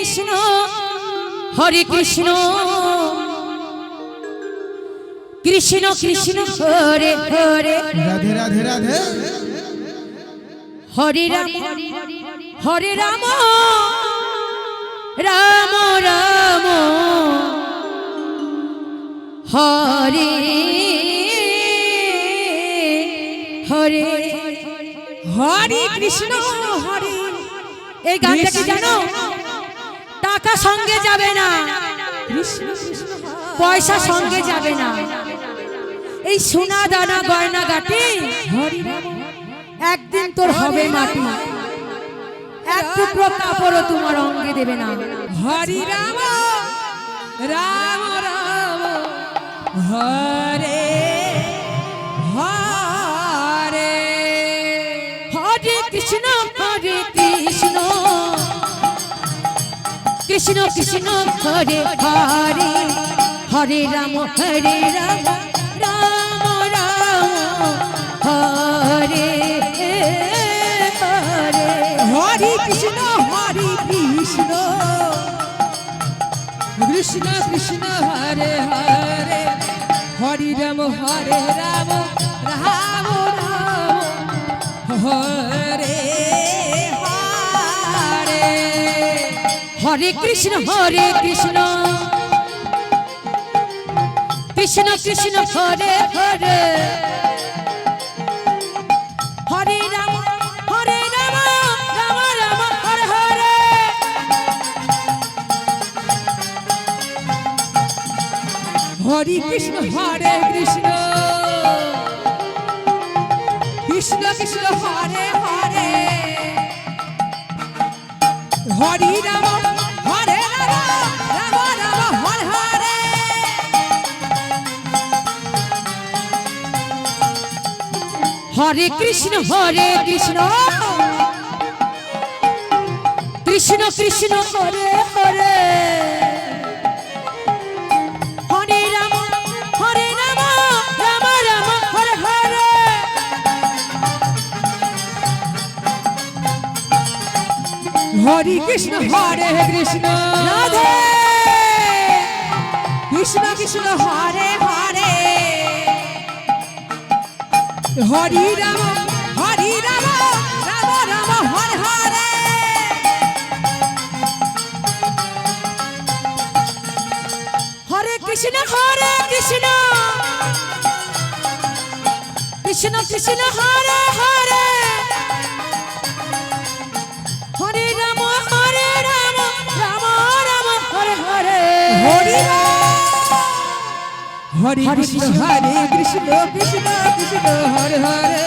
কৃষ্ণ হরে কৃষ্ণ কৃষ্ণ কৃষ্ণ হরে হরে রাধে রাধে রাধে হরে রাম হরে রাম রাম রাম হরে হরে হরে কৃষ্ণ হরে। এই গানটা কি জানো? টাকা সঙ্গে যাবে না, পয়সা সঙ্গে যাবে না, এই সোনা দানা গয়না গাটি একদিন তোর হবে মাটি, এক টুকরো কাপড়ও তোমার অঙ্গে দেবে না। হরি রাম রাম রাম হরে হরে হরে কৃষ্ণ হরে কৃষ্ণ কৃষ্ণ কৃষ্ণ হরে হরে হরে রাম রাম রাম হরে হরে হরে কৃষ্ণ হরে কৃষ্ণ কৃষ্ণ কৃষ্ণ হরে হরে হরে রাম রাম রাম হরে হরে হরে কৃষ্ণ কৃষ্ণ কৃষ্ণ হরে হরে হরে রাম রাম রাম হরে হরে হরে কৃষ্ণ কৃষ্ণ কৃষ্ণ কৃষ্ণ হরে হরে হরে রাম রাম রাম হরে হরে হরে কৃষ্ণ কৃষ্ণ কৃষ্ণ কৃষ্ণ হরে হরে হরে রাম রাম রাম হরে হরে হরে কৃষ্ণ কৃষ্ণ রাধে কৃষ্ণ কৃষ্ণ হরে হরে হরি রাম রাম রাম হরে হরে হরে কৃষ্ণ কৃষ্ণ কৃষ্ণ কৃষ্ণ হরে হরে হরে রাম রাম রাম হরে হরে হরি হরে কৃষ্ণ কৃষ্ণ কৃষ্ণ কৃষ্ণ হরে হরে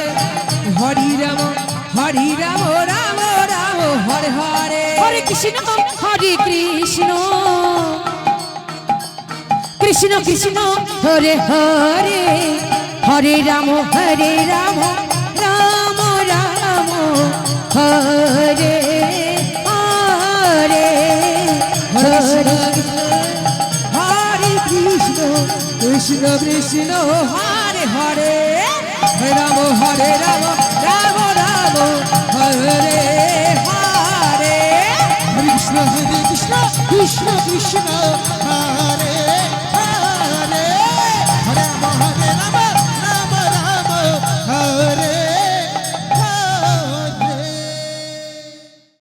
হরি রাম রাম রাম হরে হরে হরে কৃষ্ণ কৃষ্ণ কৃষ্ণ কৃষ্ণ হরে হরে হরে রাম রাম রাম হরে হরে হরে কৃষ্ণ কৃষ্ণ কৃষ্ণ হরে হরে রাম রাম রাম হরে হরে কৃষ্ণ কৃষ্ণ কৃষ্ণ কৃষ্ণ হরে